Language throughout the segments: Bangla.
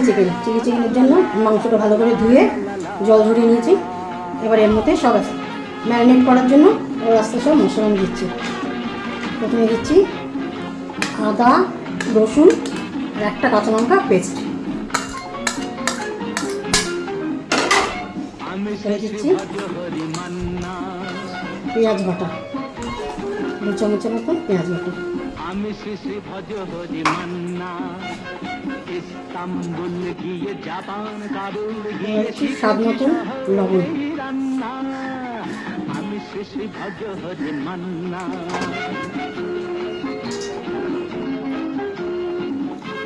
চিকেনের জন্য মাংসটা ভালো করে ধুয়ে জল ঝরিয়ে নিয়েছি। এবার এর মধ্যে সব আছে ম্যারিনেট করার জন্য ওর আস্তে সব মশলা আমি দিচ্ছি। প্রথমে দিচ্ছি আদা, রসুন আর একটা কাঁচা লঙ্কা পেস্ট। দিচ্ছি পেঁয়াজ বাটা, 2 চামচের মতো পেঁয়াজ বাটা। স্বাদ মতো লবণ।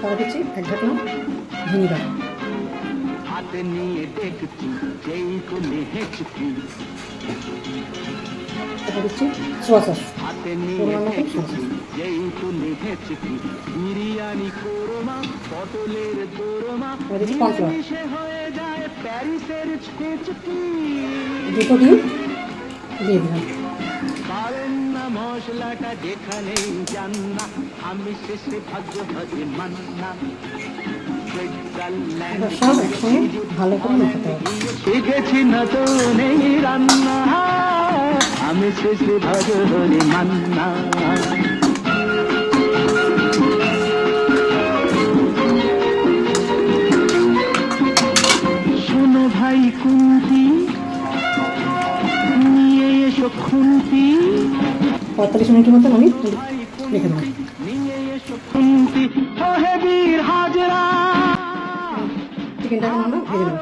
তারপর দিচ্ছি 1 ঢাকনা ভিনিগার। তারপর দিচ্ছি সোয়া সস, পরিমাণ মতো সোয়া সস। দিচ্ছি কর্নফ্লাওয়ার, 2 ডিম দিয়ে দিলাম। মশলাটা যেখানে জান্না আমি শেষে ভাগ্য ভজে মান্না। সব একসঙ্গে ভালো করে মাখাতে হবে। শিখেছি নতুন এই রান্না আমি শেষে ভাগ্য ভজে মান্না। শোনো ভাই কুন্তি নিয়ে এসো খুন্তি। 45 মিনিটের মতন আমি রেখে দেবো। চিকেনটাকে আমরা ভেজে নেব।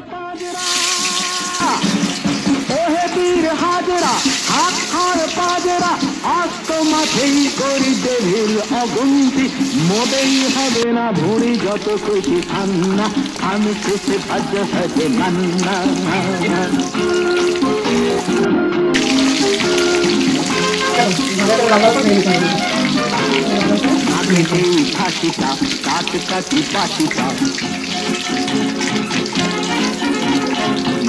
মোটেই হবে না ভুঁড়ি যত খুশি খান্না আমি শেষে ভাজ্য ভাজে মান্না। ফাঁসিটা কাট কাটি পাশিটা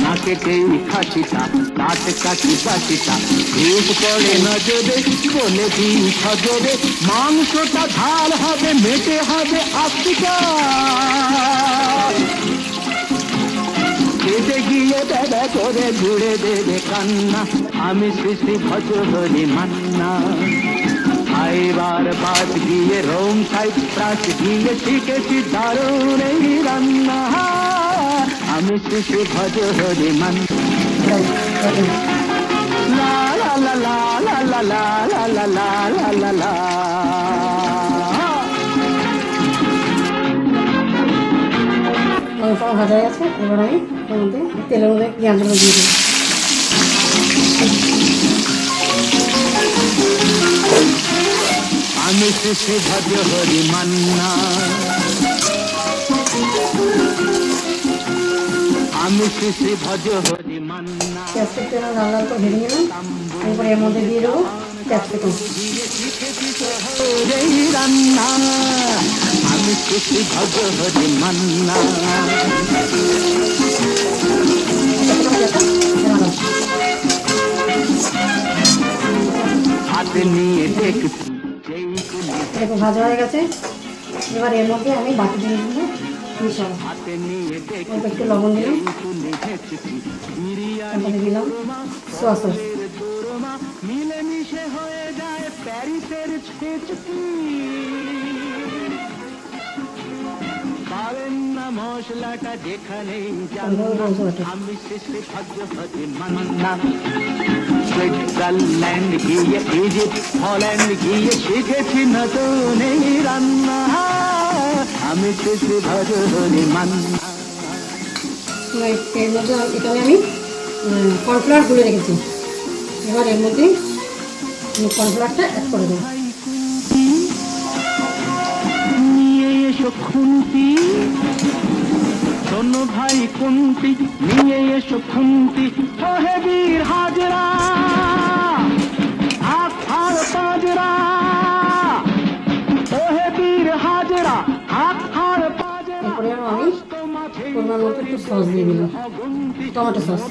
নাকেতেই ফাঁসিটা কাট কাটি পাশিটা ধূপ করে নজরে বলে দিই সজরে মাংসটা ঝাল হবে মেটে হবে আফ্রিকা। খেতে গিয়ে দাদা করে জুড়ে দেবে কান্না আমি সৃষ্টি ভজ হরি মান্না। খাইবার বাদ গিয়ে রোম সাইপ্রাস গিয়ে শিখেছি দারুণ এই রান্না আমি সৃষ্টি ভজ হরি মান্না। লা লা লা লা লা লা লা লা লা লা লা লা। মাংস ভাজা আছে, এবার আমি এর মধ্যে তেলের মধ্যে পেঁয়াজগুলো দিয়ে দিই। আমি শেষে ভজ হরি মান্না আমি শেষে ভজ হরি মান্না। ক্যাপসিকাম লাল লাল করে ভেজে নিলাম, এরপরে এর মধ্যে দিয়ে দেবো ক্যাপসিকাম। রান্না আমি শেষে ভজ হরি মান্না। হাতে নিয়ে দেখছি এরকম ভাজা হয়ে গেছে। এবার এর মধ্যে আমি বাকি জিনিসগুলো মিশাবো। একটু লবণ দিলাম, তারপরে দিলাম সোয়া সস, মিলেমিশে হয়ে যায় প্যারিসের ছেচকি। পাবেন না মশলাটা যেখানেই আমি শেষে ভাগ্য ভজে মান্না। সুইজারল্যান্ড গিয়ে ইজিপ্ট হল্যান্ড গিয়ে শিখেছি নতুন এই রান্না আমি শেষে ভজ হরি মান্না। এর মধ্যে এখানে আমি কর্নফ্লাওয়ার গুলে রেখেছি, এবার এর মধ্যে কর্নফ্লাওয়ারটা অ্যাড করে দেবো। নিয়ে এসো খুন্তি শোনো ভাই কুন্তি নিয়ে এসো খুন্তি ওহে বীর হাজরা হাত আর পাজরা ওহে বীর হাজরা হাত আর পাজরা। এরপরে আমি পরিমাণ মতো একটু সস দিয়ে দিলাম, টমেটো সস।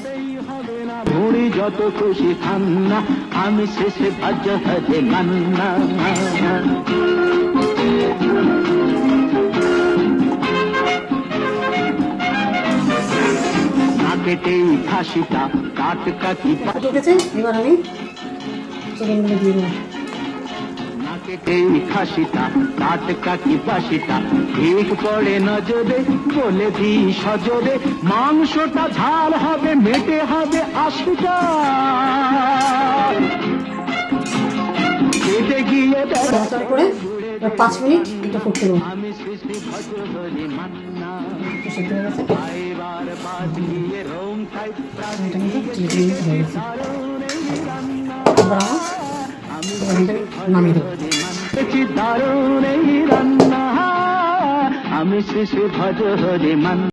ভুঁড়ি যত খুশি খান্না আমি শেষে ভাজ্য ভাজে মান্না। কেটেই খাসিটা টাটকা কি উঠেছে। এবার আমি চিকেনগুলো দিয়ে দেবো। না কেটেই খাসিটা টাটকা কি বাসিটা ঠিক পড়ে নজরে বলে দি সজরে মাংসটা ঝাল হবে মেটে হবে আশিটা কেটে গিয়ে নাড়াচাড়া করে এবার 5 মিনিট এটা ফুটতে দেবো। আমি সৃষ্টি ভজহরি মান্না একটু সেদ্ধ হয়ে গেছে। এবার বাদ গিয়ে রোম খাই এটা কিন্তু চিলি হয়ে গেছে। এবার আমি নামিয়ে দেবো। দারুণ এই রান্না আমি শেষে ভজহরি মান্না।